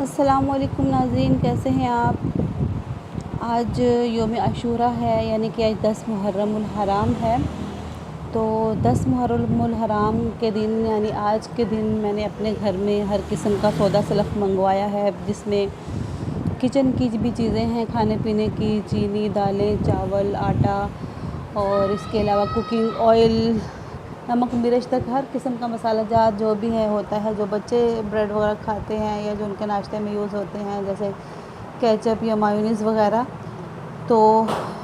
السلام علیکم ناظرین، کیسے ہیں آپ؟ آج یوم عاشورہ ہے، یعنی کہ آج 10 محرم الحرام ہے۔ تو 10 محرم الحرام کے دن یعنی آج کے دن میں نے اپنے گھر میں ہر قسم کا سودا سلف منگوایا ہے، جس میں کچن کی بھی چیزیں ہیں، کھانے پینے کی، چینی، دالیں، چاول، آٹا، اور اس کے علاوہ کوکنگ آئل، نمک، مرچ تک ہر قسم کا مسالہ جات جو بھی ہے ہوتا ہے، جو بچے بریڈ وغیرہ کھاتے ہیں یا جو ان کے ناشتے میں یوز ہوتے ہیں، جیسے کیچپ یا مایونیز وغیرہ۔ تو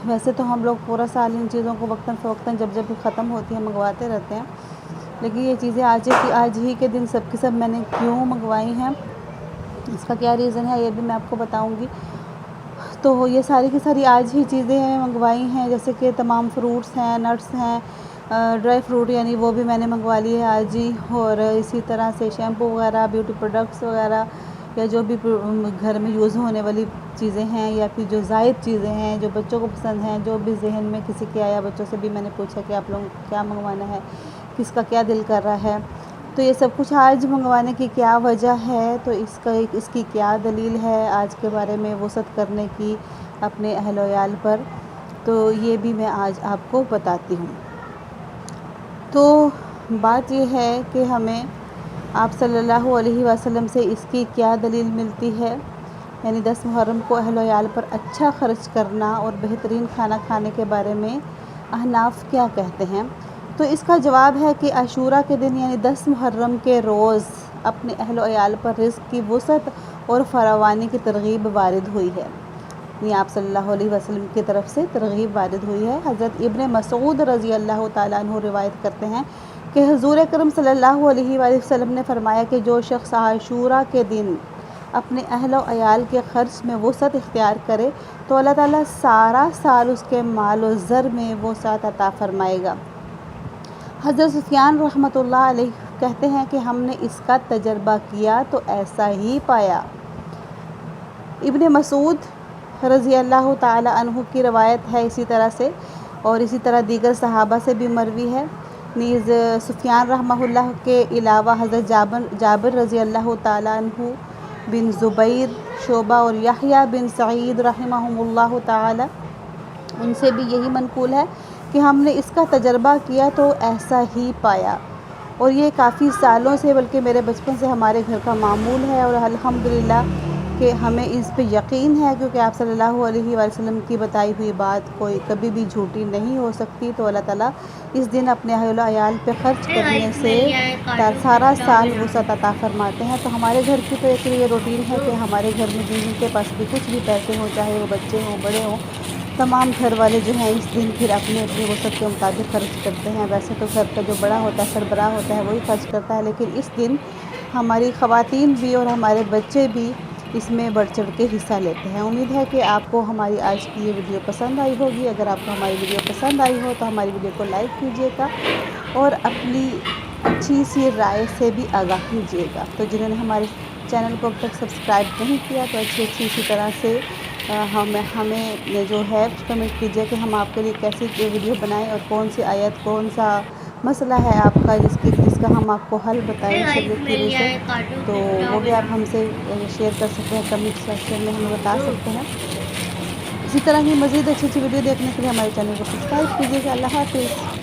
ویسے تو ہم لوگ پورا سال ان چیزوں کو وقتاً فوقتاً جب بھی ختم ہوتی ہیں منگواتے رہتے ہیں، لیکن یہ چیزیں آج ہی کے دن سب کی سب میں نے کیوں منگوائی ہیں، اس کا کیا ریزن ہے، یہ بھی میں آپ کو بتاؤں گی۔ تو یہ ساری کی ساری آج ہی چیزیں منگوائی ہیں، جیسے کہ تمام فروٹس ہیں، نٹس ہیں، ڈرائی فروٹ یعنی وہ بھی میں نے منگوا لی ہے آج ہی، اور اسی طرح سے شیمپو وغیرہ، بیوٹی پروڈکٹس وغیرہ، یا جو بھی گھر میں یوز ہونے والی چیزیں ہیں، یا پھر جو زائد چیزیں ہیں جو بچوں کو پسند ہیں، جو بھی ذہن میں کسی کے آیا، بچوں سے بھی میں نے پوچھا کہ آپ لوگوں کو کیا منگوانا ہے، کس کا کیا دل کر رہا ہے، تو یہ سب کچھ آج منگوانے کی کیا وجہ ہے، تو اس کی کیا دلیل ہے آج کے بارے میں وسعت کرنے کی اپنے اہل و عیال پر، تو یہ بھی میں آج آپ کو بتاتی ہوں۔ تو بات یہ ہے کہ ہمیں آپ صلی اللہ علیہ وسلم سے اس کی کیا دلیل ملتی ہے، یعنی 10 محرم کو اہل و عیال پر اچھا خرچ کرنا اور بہترین کھانا کھانے کے بارے میں احناف کیا کہتے ہیں۔ تو اس کا جواب ہے کہ عاشورہ کے دن یعنی 10 محرم کے روز اپنے اہل و عیال پر رزق کی وسعت اور فراوانی کی ترغیب وارد ہوئی ہے، یعنی آپ صلی اللہ علیہ وسلم کی طرف سے ترغیب وارد ہوئی ہے۔ حضرت ابن مسعود رضی اللہ تعالیٰ عنہ روایت کرتے ہیں کہ حضور اکرم صلی اللہ علیہ وآلہ وسلم نے فرمایا کہ جو شخص عاشورہ کے دن اپنے اہل و عیال کے خرچ میں وسعت اختیار کرے تو اللہ تعالیٰ سارا سال اس کے مال و زر میں وسعت عطا فرمائے گا۔ حضرت سفیان رحمۃ اللہ علیہ کہتے ہیں کہ ہم نے اس کا تجربہ کیا تو ایسا ہی پایا۔ ابن مسعود رضی اللہ تعالیٰ عنہ کی روایت ہے اسی طرح سے، اور اسی طرح دیگر صحابہ سے بھی مروی ہے۔ نیز سفیان رحمہ اللہ کے علاوہ حضرت جابر رضی اللہ تعالیٰ عنہ، بن زبیر، شعبہ اور یحییٰ بن سعید رحمہم اللہ تعالیٰ، ان سے بھی یہی منقول ہے کہ ہم نے اس کا تجربہ کیا تو ایسا ہی پایا، اور یہ کافی سالوں سے بلکہ میرے بچپن سے ہمارے گھر کا معمول ہے، اور الحمدللہ کہ ہمیں اس پہ یقین ہے، کیونکہ آپ صلی اللہ علیہ وسلم کی بتائی ہوئی بات کوئی کبھی بھی جھوٹی نہیں ہو سکتی۔ تو اللہ تعالیٰ اس دن اپنے اہل و عیال پہ خرچ کرنے سے سارا سال وسعت عطا فرماتے ہیں۔ تو ہمارے گھر کی تو ایک یہ روٹین ہے کہ ہمارے گھر میں جن کے پاس بھی کچھ بھی پیسے ہوں، چاہے وہ بچے ہوں بڑے ہوں، تمام گھر والے جو ہیں اس دن پھر اپنی اپنی وسعت کے مطابق خرچ کرتے ہیں۔ ویسے تو گھر کا جو بڑا ہوتا ہے، سربراہ ہوتا ہے، وہی خرچ کرتا ہے، لیکن اس دن ہماری خواتین بھی اور ہمارے بچے بھی اس میں بڑھ چڑھ کے حصہ لیتے ہیں۔ امید ہے کہ آپ کو ہماری آج کی یہ ویڈیو پسند آئی ہوگی۔ اگر آپ کو ہماری ویڈیو پسند آئی ہو تو ہماری ویڈیو کو لائک کیجیے گا اور اپنی اچھی سی رائے سے بھی آگاہ کیجیے گا۔ تو جنہوں نے ہمارے چینل کو اب تک سبسکرائب نہیں کیا تو اچھی اسی طرح سے ہمیں جو ہے کمنٹ کیجیے کہ ہم آپ کے لیے کیسی ویڈیو بنائیں، اور کون سی آیت، کون سا مسئلہ ہے آپ کا جس کا ہم آپ کو حل بتائیں شریعت کی روح سے، تو وہ بھی آپ ہم سے شیئر کر سکتے ہیں، کمنٹ سیکشن میں ہمیں بتا سکتے ہیں۔ اسی طرح کی مزید اچھی ویڈیو دیکھنے کے لیے ہمارے چینل کو سبسکرائب کیجیے گا۔ اللہ حافظ۔